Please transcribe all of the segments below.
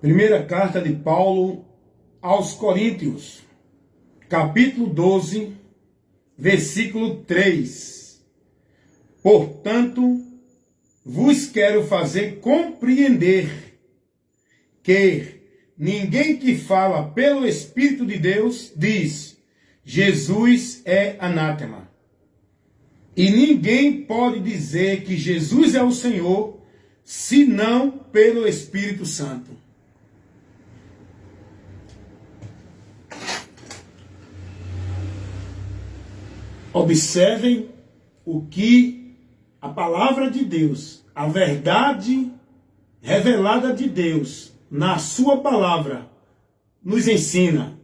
Primeira carta de Paulo aos Coríntios, capítulo 12, versículo 3. Portanto, vos quero fazer compreender que ninguém que fala pelo Espírito de Deus diz: Jesus é anátema. E ninguém pode dizer que Jesus é o Senhor, senão pelo Espírito Santo. Observem o que a palavra de Deus, a verdade revelada de Deus, na sua palavra, nos ensina,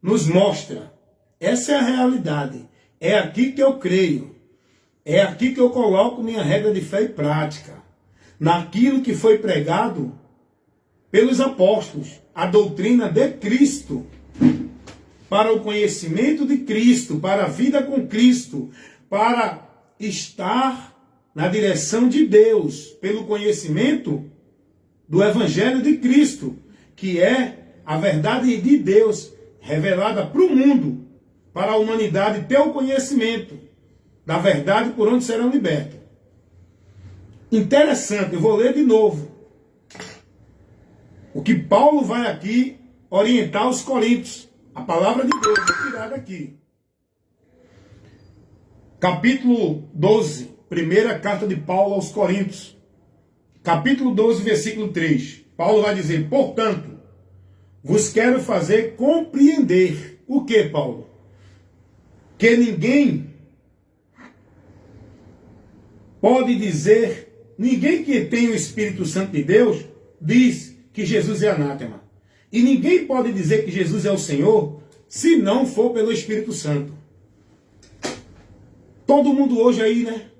nos mostra. Essa é a realidade. É aqui que eu creio. É aqui que eu coloco minha regra de fé e prática. Naquilo que foi pregado pelos apóstolos, a doutrina de Cristo, para o conhecimento de Cristo, para a vida com Cristo, para estar na direção de Deus, pelo conhecimento do Evangelho de Cristo, que é a verdade de Deus revelada para o mundo, para a humanidade ter o conhecimento da verdade por onde serão libertos. Interessante, eu vou ler de novo o que Paulo vai aqui orientar os coríntios. A palavra de Deus é tirada aqui. Capítulo 12, primeira carta de Paulo aos Coríntios. Capítulo 12, versículo 3. Paulo vai dizer: portanto, vos quero fazer compreender. O que, Paulo? Que ninguém pode dizer, ninguém que tem o Espírito Santo de Deus diz que Jesus é anátema. E ninguém pode dizer que Jesus é o Senhor se não for pelo Espírito Santo. Todo mundo hoje aí, né?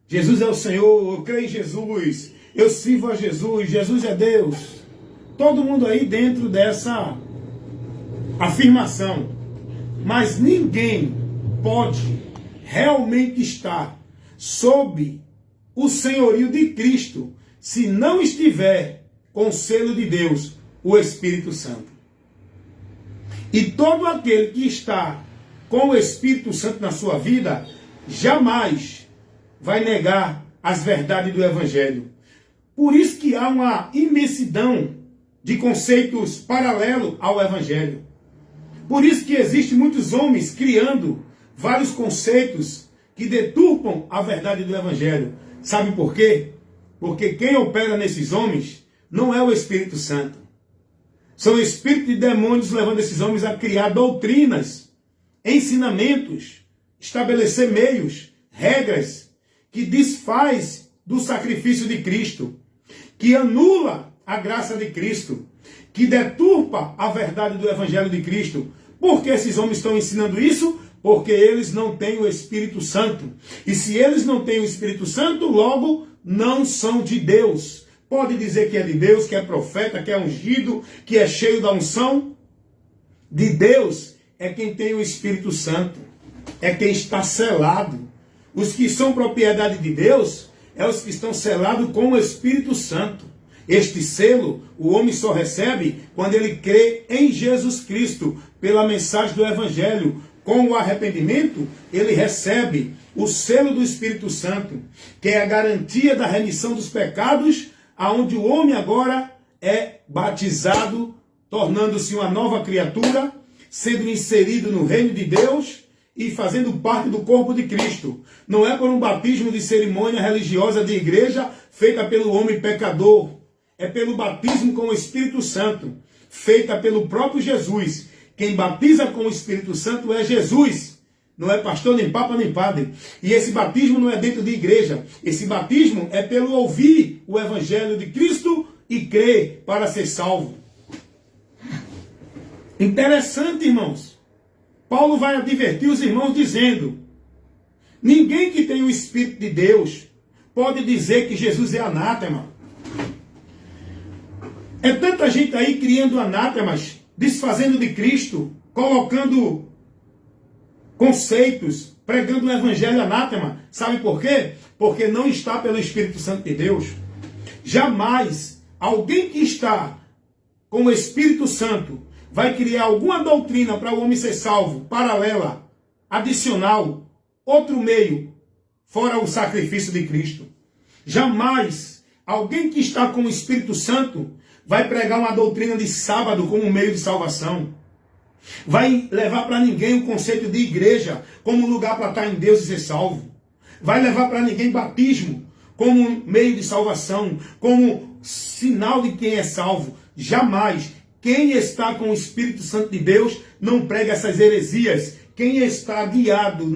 Jesus é o Senhor, eu creio em Jesus, eu sirvo a Jesus, Jesus é Deus. Todo mundo aí dentro dessa afirmação. Mas ninguém pode realmente estar sob o senhorio de Cristo se não estiver com o selo de Deus, o Espírito Santo. E todo aquele que está com o Espírito Santo na sua vida, jamais vai negar as verdades do Evangelho. Por isso que há uma imensidão de conceitos paralelos ao Evangelho. Por isso que existem muitos homens criando vários conceitos que deturpam a verdade do Evangelho. Sabe por quê? Porque quem opera nesses homens não é o Espírito Santo. São espíritos de demônios levando esses homens a criar doutrinas, ensinamentos, estabelecer meios, regras, que desfaz do sacrifício de Cristo, que anula a graça de Cristo, que deturpa a verdade do Evangelho de Cristo. Por que esses homens estão ensinando isso? Porque eles não têm o Espírito Santo. E se eles não têm o Espírito Santo, logo não são de Deus. Pode dizer que é de Deus, que é profeta, que é ungido, que é cheio da unção. De Deus é quem tem o Espírito Santo. É quem está selado. Os que são propriedade de Deus é os que estão selados com o Espírito Santo. Este selo o homem só recebe quando ele crê em Jesus Cristo, pela mensagem do Evangelho. Com o arrependimento, ele recebe o selo do Espírito Santo, que é a garantia da remissão dos pecados, aonde o homem agora é batizado, tornando-se uma nova criatura, sendo inserido no reino de Deus e fazendo parte do corpo de Cristo. Não é por um batismo de cerimônia religiosa de igreja feita pelo homem pecador. É pelo batismo com o Espírito Santo, feita pelo próprio Jesus. Quem batiza com o Espírito Santo é Jesus. Não é pastor, nem papa, nem padre. E esse batismo não é dentro de igreja. Esse batismo é pelo ouvir o Evangelho de Cristo e crer para ser salvo. Interessante, irmãos. Paulo vai advertir os irmãos dizendo: ninguém que tem o Espírito de Deus pode dizer que Jesus é anátema. É tanta gente aí criando anátemas, desfazendo de Cristo, colocando conceitos, pregando o Evangelho anátema. Sabe por quê? Porque não está pelo Espírito Santo de Deus. Jamais alguém que está com o Espírito Santo, vai criar alguma doutrina para o homem ser salvo, paralela, adicional, outro meio, fora o sacrifício de Cristo. Jamais alguém que está com o Espírito Santo vai pregar uma doutrina de sábado como meio de salvação. Vai levar para ninguém o conceito de igreja como lugar para estar em Deus e ser salvo. Vai levar para ninguém batismo como meio de salvação, como sinal de quem é salvo. Jamais. Quem está com o Espírito Santo de Deus não prega essas heresias. Quem está guiado,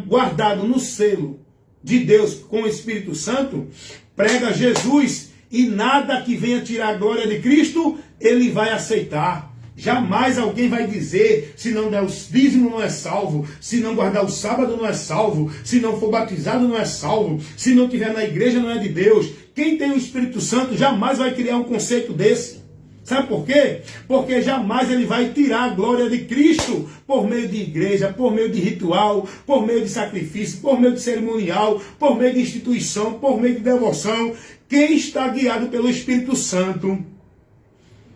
guardado no selo de Deus com o Espírito Santo, prega Jesus, e nada que venha tirar a glória de Cristo, ele vai aceitar. Jamais alguém vai dizer, se não der o dízimo não é salvo, se não guardar o sábado não é salvo, se não for batizado não é salvo, se não estiver na igreja não é de Deus. Quem tem o Espírito Santo jamais vai criar um conceito desse. Sabe por quê? Porque jamais ele vai tirar a glória de Cristo por meio de igreja, por meio de ritual, por meio de sacrifício, por meio de cerimonial, por meio de instituição, por meio de devoção. Quem está guiado pelo Espírito Santo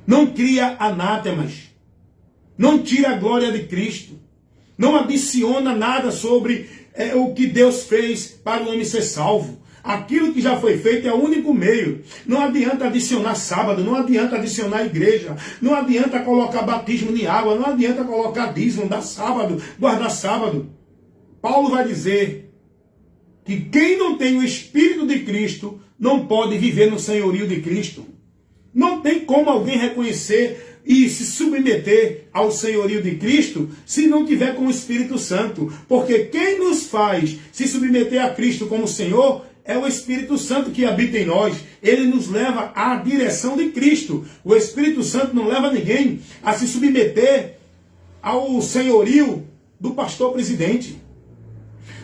não cria anátemas, não tira a glória de Cristo, não adiciona nada sobre o que Deus fez para o homem ser salvo. Aquilo que já foi feito é o único meio. Não adianta adicionar sábado, não adianta adicionar igreja, não adianta colocar batismo em água, não adianta colocar dízimo, dar sábado, guardar sábado. Paulo vai dizer que quem não tem o Espírito de Cristo não pode viver no senhorio de Cristo. Não tem como alguém reconhecer e se submeter ao senhorio de Cristo se não tiver com o Espírito Santo. Porque quem nos faz se submeter a Cristo como Senhor é o Espírito Santo que habita em nós. Ele nos leva à direção de Cristo. O Espírito Santo não leva ninguém a se submeter ao senhorio do pastor presidente.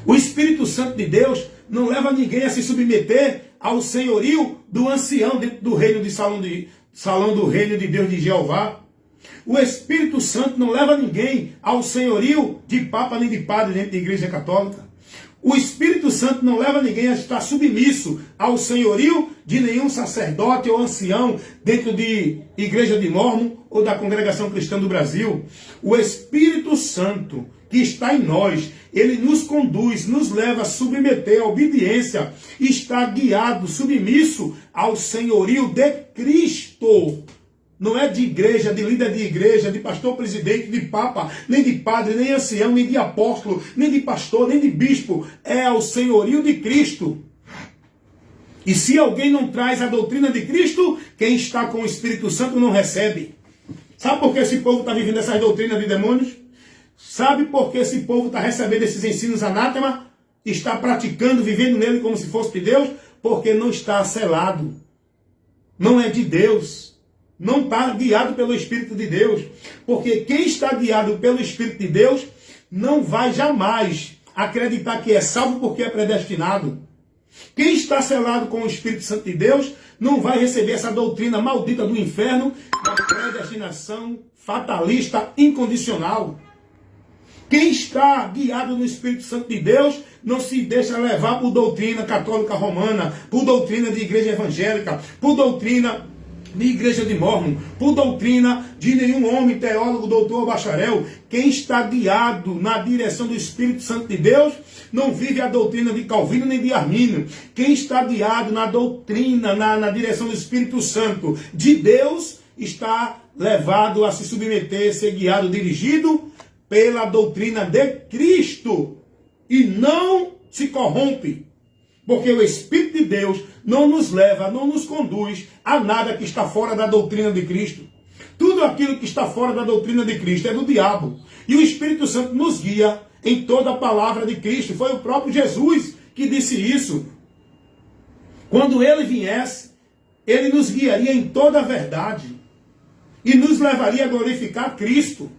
O Espírito Santo de Deus não leva ninguém a se submeter ao senhorio do ancião dentro do reino de salão do reino de Deus de Jeová. O Espírito Santo não leva ninguém ao senhorio de papa nem de padre dentro da igreja católica. O Espírito Santo não leva ninguém a estar submisso ao senhorio de nenhum sacerdote ou ancião dentro de igreja de Mórmon ou da congregação cristã do Brasil. O Espírito Santo que está em nós, ele nos conduz, nos leva a submeter à obediência, está guiado, submisso ao senhorio de Cristo. Não é de igreja, de líder de igreja, de pastor presidente, de papa, nem de padre, nem ancião, nem de apóstolo, nem de pastor, nem de bispo. É ao senhorio de Cristo. E se alguém não traz a doutrina de Cristo, quem está com o Espírito Santo não recebe. Sabe por que esse povo está vivendo essas doutrinas de demônios? Sabe por que esse povo está recebendo esses ensinos anátema? Está praticando, vivendo nele como se fosse de Deus? Porque não está selado. Não é de Deus. Não está guiado pelo Espírito de Deus. Porque quem está guiado pelo Espírito de Deus não vai jamais acreditar que é salvo porque é predestinado. Quem está selado com o Espírito Santo de Deus não vai receber essa doutrina maldita do inferno, da predestinação fatalista incondicional. Quem está guiado no Espírito Santo de Deus não se deixa levar por doutrina católica romana, por doutrina de igreja evangélica, por doutrina de igreja de Mórmon, por doutrina de nenhum homem, teólogo, doutor ou bacharel. Quem está guiado na direção do Espírito Santo de Deus não vive a doutrina de Calvino nem de Armínio. Quem está guiado na doutrina, na direção do Espírito Santo de Deus, está levado a se submeter, ser guiado, dirigido pela doutrina de Cristo. E não se corrompe. Porque o Espírito de Deus não nos leva, não nos conduz a nada que está fora da doutrina de Cristo. Tudo aquilo que está fora da doutrina de Cristo é do diabo. E o Espírito Santo nos guia em toda a palavra de Cristo. Foi o próprio Jesus que disse isso. Quando ele viesse, ele nos guiaria em toda a verdade. E nos levaria a glorificar Cristo.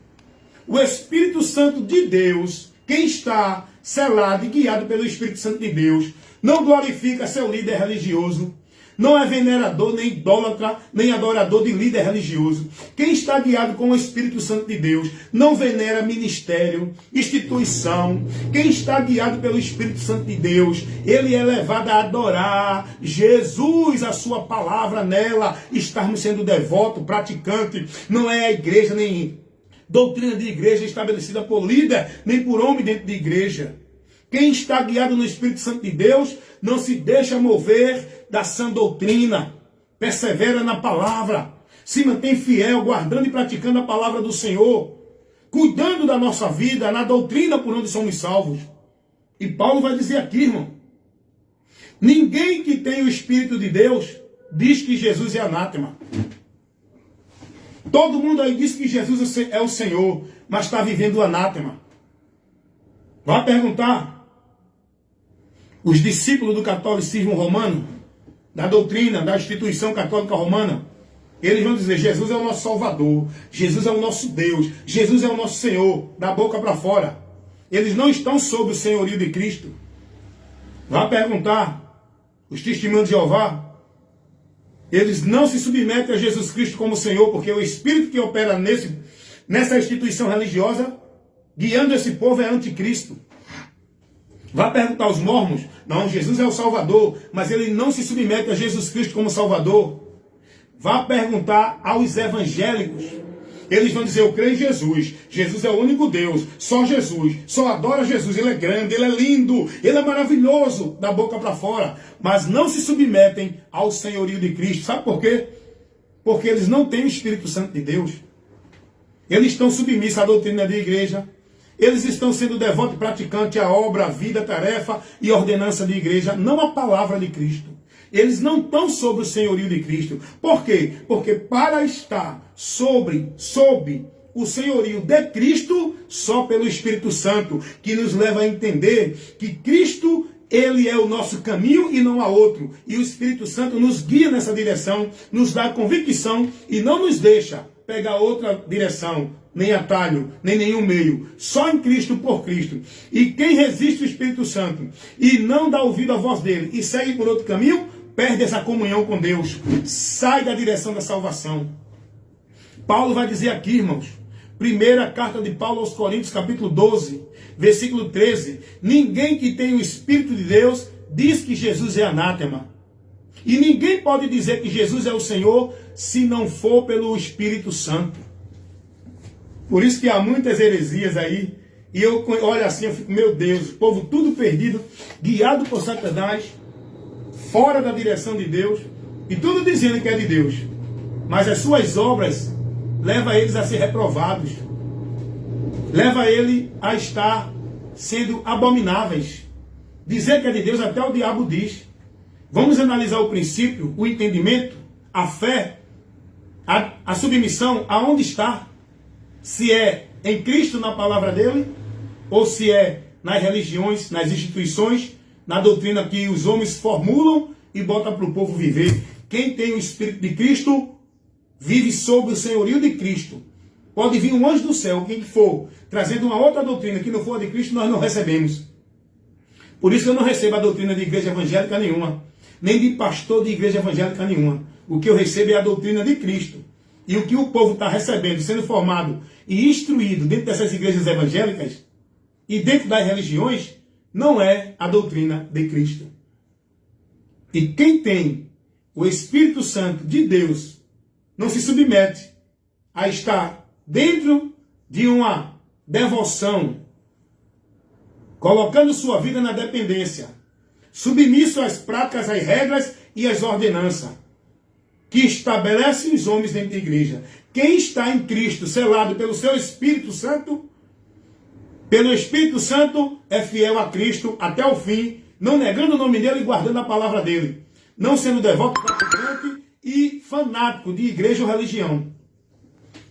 O Espírito Santo de Deus, quem está selado e guiado pelo Espírito Santo de Deus, não glorifica seu líder religioso, Não é venerador, nem idólatra, nem adorador de líder religioso. Quem está guiado com o Espírito Santo de Deus não venera ministério, instituição. Quem está guiado pelo Espírito Santo de Deus, ele é levado a adorar Jesus, a sua palavra nela, estarmos sendo devoto, praticante. Não é a igreja, nem doutrina de igreja estabelecida por líder, nem por homem dentro de igreja. Quem está guiado no Espírito Santo de Deus não se deixa mover da sã doutrina, persevera na palavra, se mantém fiel, guardando e praticando a palavra do Senhor, cuidando da nossa vida, na doutrina por onde somos salvos. E Paulo vai dizer aqui, irmão, ninguém que tem o Espírito de Deus diz que Jesus é anátema. Todo mundo aí diz que Jesus é o Senhor, mas está vivendo o anátema. Vai perguntar os discípulos do catolicismo romano, da doutrina, da instituição católica romana, eles vão dizer, Jesus é o nosso Salvador, Jesus é o nosso Deus, Jesus é o nosso Senhor, da boca para fora. Eles não estão sob o senhorio de Cristo. Vai perguntar os testemunhos de Jeová, eles não se submetem a Jesus Cristo como Senhor, porque o Espírito que opera nessa instituição religiosa, guiando esse povo, é anticristo. Vai perguntar aos mormons, não, Jesus é o Salvador, mas ele não se submete a Jesus Cristo como Salvador. Vai perguntar aos evangélicos, eles vão dizer, eu creio em Jesus, Jesus é o único Deus, só Jesus, só adora Jesus, ele é grande, ele é lindo, ele é maravilhoso, da boca para fora, mas não se submetem ao senhorio de Cristo. Sabe por quê? Porque eles não têm o Espírito Santo de Deus. Eles estão submissos à doutrina da igreja, eles estão sendo devotos e praticantes à obra, à vida, tarefa e ordenança da igreja, não à palavra de Cristo. Eles não estão sob o senhorio de Cristo. Por quê? Porque para estar sob o senhorio de Cristo, só pelo Espírito Santo, que nos leva a entender que Cristo, ele é o nosso caminho e não há outro. E o Espírito Santo nos guia nessa direção, nos dá convicção e não nos deixa pegar outra direção, nem atalho, nem nenhum meio. Só em Cristo, por Cristo. E quem resiste o Espírito Santo e não dá ouvido à voz dele e segue por outro caminho, perde essa comunhão com Deus. Sai da direção da salvação. Paulo vai dizer aqui, irmãos, primeira carta de Paulo aos Coríntios, capítulo 12, versículo 13. Ninguém que tem o Espírito de Deus diz que Jesus é anátema. E ninguém pode dizer que Jesus é o Senhor se não for pelo Espírito Santo. Por isso que há muitas heresias aí. E eu olho assim, eu fico, meu Deus, o povo tudo perdido, guiado por Satanás, fora da direção de Deus, e tudo dizendo que é de Deus. Mas as suas obras levam eles a ser reprovados. Leva ele a estar sendo abomináveis. Dizer que é de Deus, até o diabo diz. Vamos analisar o princípio, o entendimento, a fé, a submissão, aonde está? Se é em Cristo, na palavra dele, ou se é nas religiões, nas instituições, na doutrina que os homens formulam e botam para o povo viver. Quem tem o Espírito de Cristo, vive sob o senhorio de Cristo. Pode vir um anjo do céu, quem for, trazendo uma outra doutrina que não for a de Cristo, nós não recebemos. Por isso que eu não recebo a doutrina de igreja evangélica nenhuma, nem de pastor de igreja evangélica nenhuma. O que eu recebo é a doutrina de Cristo. E o que o povo está recebendo, sendo formado e instruído dentro dessas igrejas evangélicas e dentro das religiões, não é a doutrina de Cristo. E quem tem o Espírito Santo de Deus não se submete a estar dentro de uma devoção, colocando sua vida na dependência, submisso às práticas, às regras e às ordenanças que estabelecem os homens dentro da igreja. Quem está em Cristo, selado pelo seu Espírito Santo, pelo Espírito Santo, é fiel a Cristo até o fim, não negando o nome dele e guardando a palavra dele, não sendo devoto, praticante e fanático de igreja ou religião,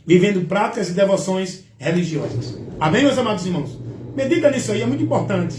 vivendo práticas e devoções religiosas. Amém, meus amados irmãos? Medita nisso aí, é muito importante.